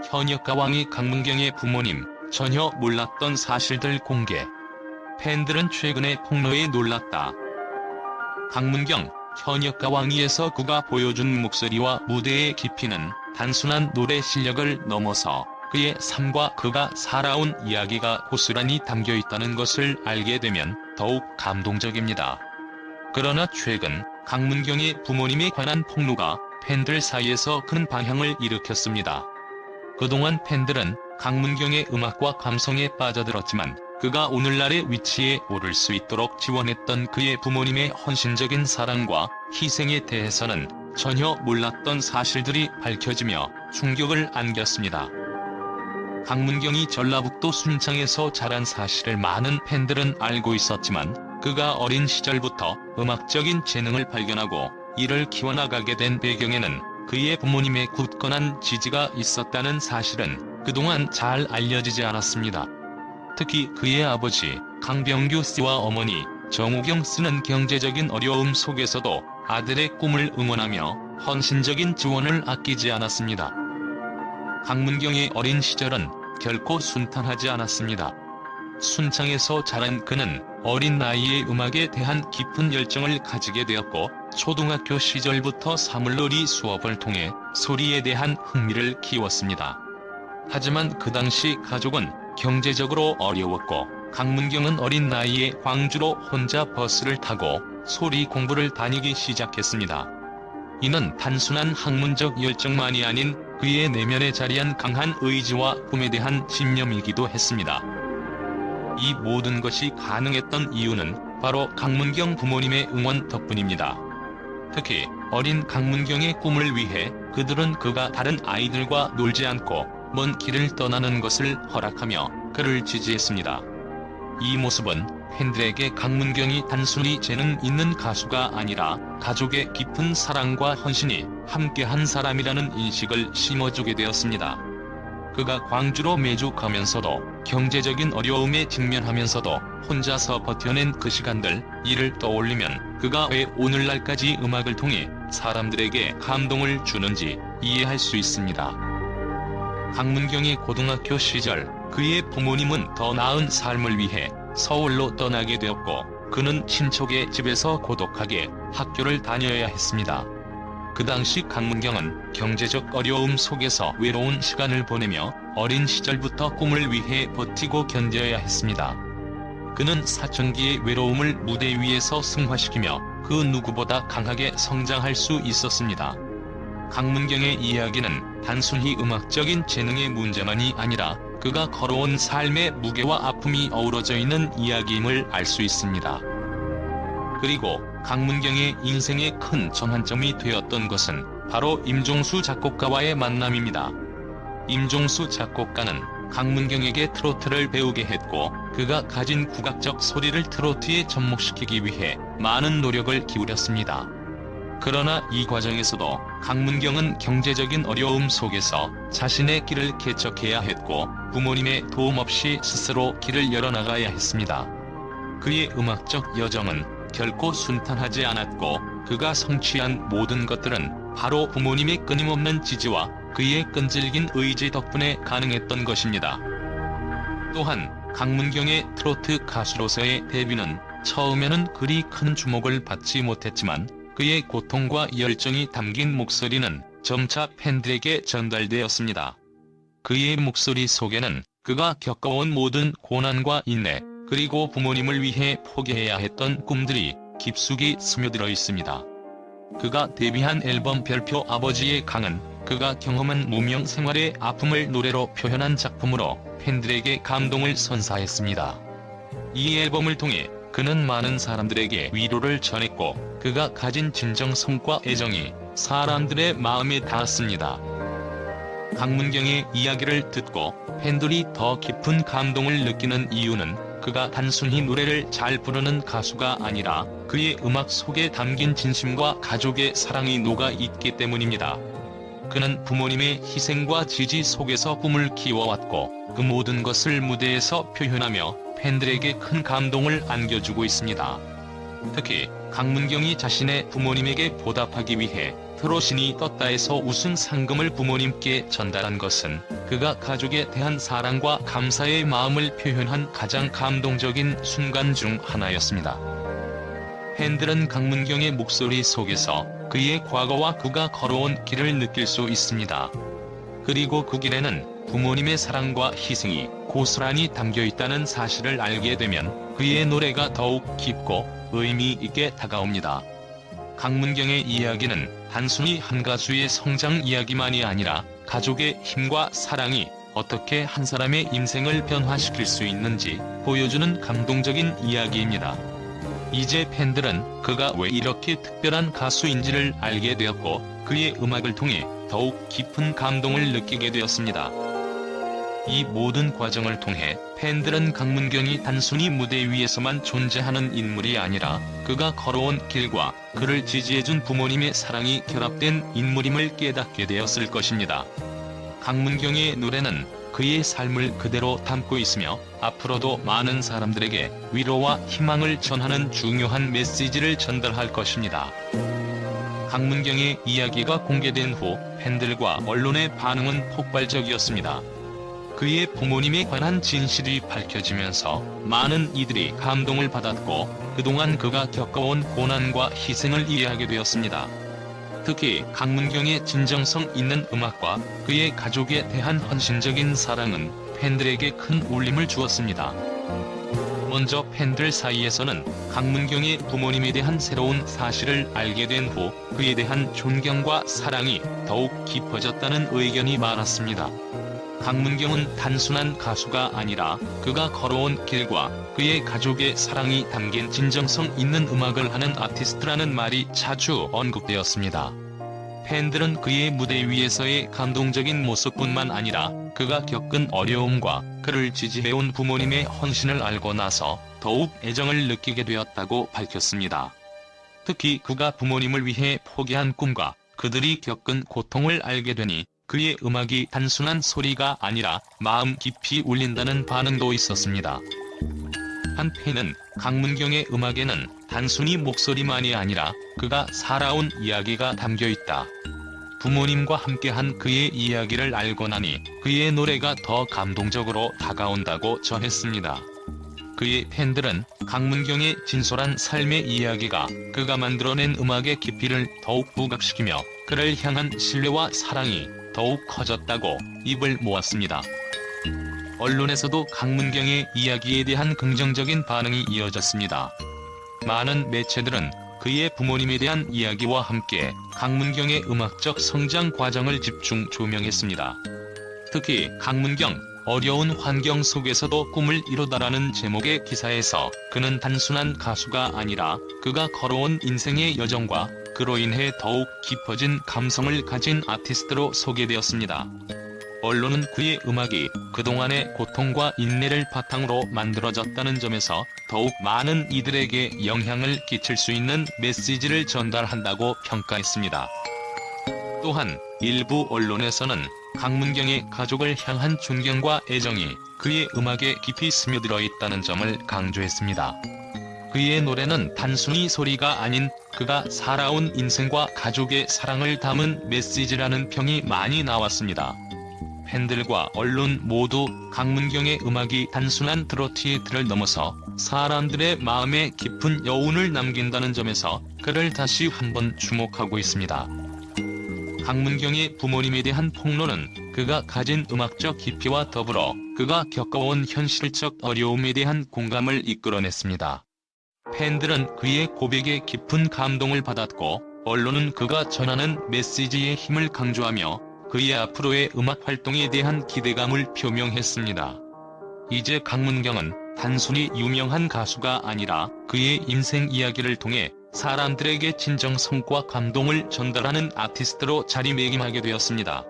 현역 가왕이 강문경의 부모님, 전혀 몰랐던 사실들 공개. 팬들은 최근의 폭로에 놀랐다. 강문경, 현역 가왕이에서 그가 보여준 목소리와 무대의 깊이는 단순한 노래 실력을 넘어서 그의 삶과 그가 살아온 이야기가 고스란히 담겨있다는 것을 알게 되면 더욱 감동적입니다. 그러나 최근 강문경의 부모님에 관한 폭로가 팬들 사이에서 큰 반향을 일으켰습니다. 그동안 팬들은 강문경의 음악과 감성에 빠져들었지만 그가 오늘날의 위치에 오를 수 있도록 지원했던 그의 부모님의 헌신적인 사랑과 희생에 대해서는 전혀 몰랐던 사실들이 밝혀지며 충격을 안겼습니다. 강문경이 전라북도 순창에서 자란 사실을 많은 팬들은 알고 있었지만 그가 어린 시절부터 음악적인 재능을 발견하고 이를 키워나가게 된 배경에는 그의 부모님의 굳건한 지지가 있었다는 사실은 그동안 잘 알려지지 않았습니다. 특히 그의 아버지 강병규 씨와 어머니 정우경 씨는 경제적인 어려움 속에서도 아들의 꿈을 응원하며 헌신적인 지원을 아끼지 않았습니다. 강문경의 어린 시절은 결코 순탄하지 않았습니다. 순창에서 자란 그는 어린 나이에 음악에 대한 깊은 열정을 가지게 되었고 초등학교 시절부터 사물놀이 수업을 통해 소리에 대한 흥미를 키웠습니다. 하지만 그 당시 가족은 경제적으로 어려웠고 강문경은 어린 나이에 광주로 혼자 버스를 타고 소리 공부를 다니기 시작했습니다. 이는 단순한 학문적 열정만이 아닌 그의 내면에 자리한 강한 의지와 꿈에 대한 신념이기도 했습니다. 이 모든 것이 가능했던 이유는 바로 강문경 부모님의 응원 덕분입니다. 특히 어린 강문경의 꿈을 위해 그들은 그가 다른 아이들과 놀지 않고 먼 길을 떠나는 것을 허락하며 그를 지지했습니다. 이 모습은 팬들에게 강문경이 단순히 재능 있는 가수가 아니라 가족의 깊은 사랑과 헌신이 함께한 사람이라는 인식을 심어주게 되었습니다. 그가 광주로 매주 가면서도 경제적인 어려움에 직면하면서도 혼자서 버텨낸 그 시간들, 이를 떠올리면 그가 왜 오늘날까지 음악을 통해 사람들에게 감동을 주는지 이해할 수 있습니다. 강문경의 고등학교 시절, 그의 부모님은 더 나은 삶을 위해 서울로 떠나게 되었고 그는 친척의 집에서 고독하게 학교를 다녀야 했습니다. 그 당시 강문경은 경제적 어려움 속에서 외로운 시간을 보내며 어린 시절부터 꿈을 위해 버티고 견뎌야 했습니다. 그는 사춘기의 외로움을 무대 위에서 승화시키며 그 누구보다 강하게 성장할 수 있었습니다. 강문경의 이야기는 단순히 음악적인 재능의 문제만이 아니라 그가 걸어온 삶의 무게와 아픔이 어우러져 있는 이야기임을 알 수 있습니다. 그리고 강문경의 인생의 큰 전환점이 되었던 것은 바로 임종수 작곡가와의 만남입니다. 임종수 작곡가는 강문경에게 트로트를 배우게 했고 그가 가진 국악적 소리를 트로트에 접목시키기 위해 많은 노력을 기울였습니다. 그러나 이 과정에서도 강문경은 경제적인 어려움 속에서 자신의 길을 개척해야 했고 부모님의 도움 없이 스스로 길을 열어나가야 했습니다. 그의 음악적 여정은 결코 순탄하지 않았고 그가 성취한 모든 것들은 바로 부모님의 끊임없는 지지와 그의 끈질긴 의지 덕분에 가능했던 것입니다. 또한 강문경의 트로트 가수로서의 데뷔는 처음에는 그리 큰 주목을 받지 못했지만 그의 고통과 열정이 담긴 목소리는 점차 팬들에게 전달되었습니다. 그의 목소리 속에는 그가 겪어온 모든 고난과 인내, 그리고 부모님을 위해 포기해야 했던 꿈들이 깊숙이 스며들어 있습니다. 그가 데뷔한 앨범 별표 아버지의 강은 그가 경험한 무명 생활의 아픔을 노래로 표현한 작품으로 팬들에게 감동을 선사했습니다. 이 앨범을 통해 그는 많은 사람들에게 위로를 전했고 그가 가진 진정성과 애정이 사람들의 마음에 닿았습니다. 강문경의 이야기를 듣고 팬들이 더 깊은 감동을 느끼는 이유는 그가 단순히 노래를 잘 부르는 가수가 아니라 그의 음악 속에 담긴 진심과 가족의 사랑이 녹아 있기 때문입니다. 그는 부모님의 희생과 지지 속에서 꿈을 키워왔고 그 모든 것을 무대에서 표현하며 팬들에게 큰 감동을 안겨주고 있습니다. 특히 강문경이 자신의 부모님에게 보답하기 위해 트롯신이 떴다에서 우승 상금을 부모님께 전달한 것은 그가 가족에 대한 사랑과 감사의 마음을 표현한 가장 감동적인 순간 중 하나였습니다. 팬들은 강문경의 목소리 속에서 그의 과거와 그가 걸어온 길을 느낄 수 있습니다. 그리고 그 길에는 부모님의 사랑과 희생이 고스란히 담겨있다는 사실을 알게 되면 그의 노래가 더욱 깊고 의미 있게 다가옵니다. 강문경의 이야기는 단순히 한 가수의 성장 이야기만이 아니라 가족의 힘과 사랑이 어떻게 한 사람의 인생을 변화시킬 수 있는지 보여주는 감동적인 이야기입니다. 이제 팬들은 그가 왜 이렇게 특별한 가수인지를 알게 되었고 그의 음악을 통해 더욱 깊은 감동을 느끼게 되었습니다. 이 모든 과정을 통해 팬들은 강문경이 단순히 무대 위에서만 존재하는 인물이 아니라 그가 걸어온 길과 그를 지지해준 부모님의 사랑이 결합된 인물임을 깨닫게 되었을 것입니다. 강문경의 노래는 그의 삶을 그대로 담고 있으며 앞으로도 많은 사람들에게 위로와 희망을 전하는 중요한 메시지를 전달할 것입니다. 강문경의 이야기가 공개된 후 팬들과 언론의 반응은 폭발적이었습니다. 그의 부모님에 관한 진실이 밝혀지면서 많은 이들이 감동을 받았고 그동안 그가 겪어온 고난과 희생을 이해하게 되었습니다. 특히 강문경의 진정성 있는 음악과 그의 가족에 대한 헌신적인 사랑은 팬들에게 큰 울림을 주었습니다. 먼저 팬들 사이에서는 강문경의 부모님에 대한 새로운 사실을 알게 된 후 그에 대한 존경과 사랑이 더욱 깊어졌다는 의견이 많았습니다. 강문경은 단순한 가수가 아니라 그가 걸어온 길과 그의 가족의 사랑이 담긴 진정성 있는 음악을 하는 아티스트라는 말이 자주 언급되었습니다. 팬들은 그의 무대 위에서의 감동적인 모습뿐만 아니라 그가 겪은 어려움과 그를 지지해온 부모님의 헌신을 알고 나서 더욱 애정을 느끼게 되었다고 밝혔습니다. 특히 그가 부모님을 위해 포기한 꿈과 그들이 겪은 고통을 알게 되니 그의 음악이 단순한 소리가 아니라 마음 깊이 울린다는 반응도 있었습니다. 한 팬은 강문경의 음악에는 단순히 목소리만이 아니라 그가 살아온 이야기가 담겨있다. 부모님과 함께한 그의 이야기를 알고 나니 그의 노래가 더 감동적으로 다가온다고 전했습니다. 그의 팬들은 강문경의 진솔한 삶의 이야기가 그가 만들어낸 음악의 깊이를 더욱 부각시키며 그를 향한 신뢰와 사랑이 더욱 커졌다고 입을 모았습니다. 언론에서도 강문경의 이야기에 대한 긍정적인 반응이 이어졌습니다. 많은 매체들은 그의 부모님에 대한 이야기와 함께 강문경의 음악적 성장 과정을 집중 조명했습니다. 특히 강문경, 어려운 환경 속에서도 꿈을 이루다라는 제목의 기사에서 그는 단순한 가수가 아니라 그가 걸어온 인생의 여정과 그로 인해 더욱 깊어진 감성을 가진 아티스트로 소개되었습니다. 언론은 그의 음악이 그동안의 고통과 인내를 바탕으로 만들어졌다는 점에서 더욱 많은 이들에게 영향을 끼칠 수 있는 메시지를 전달한다고 평가했습니다. 또한 일부 언론에서는 강문경의 가족을 향한 존경과 애정이 그의 음악에 깊이 스며들어 있다는 점을 강조했습니다. 그의 노래는 단순히 소리가 아닌 그가 살아온 인생과 가족의 사랑을 담은 메시지라는 평이 많이 나왔습니다. 팬들과 언론 모두 강문경의 음악이 단순한 트로트 히트를 넘어서 사람들의 마음에 깊은 여운을 남긴다는 점에서 그를 다시 한번 주목하고 있습니다. 강문경의 부모님에 대한 폭로는 그가 가진 음악적 깊이와 더불어 그가 겪어온 현실적 어려움에 대한 공감을 이끌어냈습니다. 팬들은 그의 고백에 깊은 감동을 받았고 언론은 그가 전하는 메시지의 힘을 강조하며 그의 앞으로의 음악 활동에 대한 기대감을 표명했습니다. 이제 강문경은 단순히 유명한 가수가 아니라 그의 인생 이야기를 통해 사람들에게 진정성과 감동을 전달하는 아티스트로 자리매김하게 되었습니다.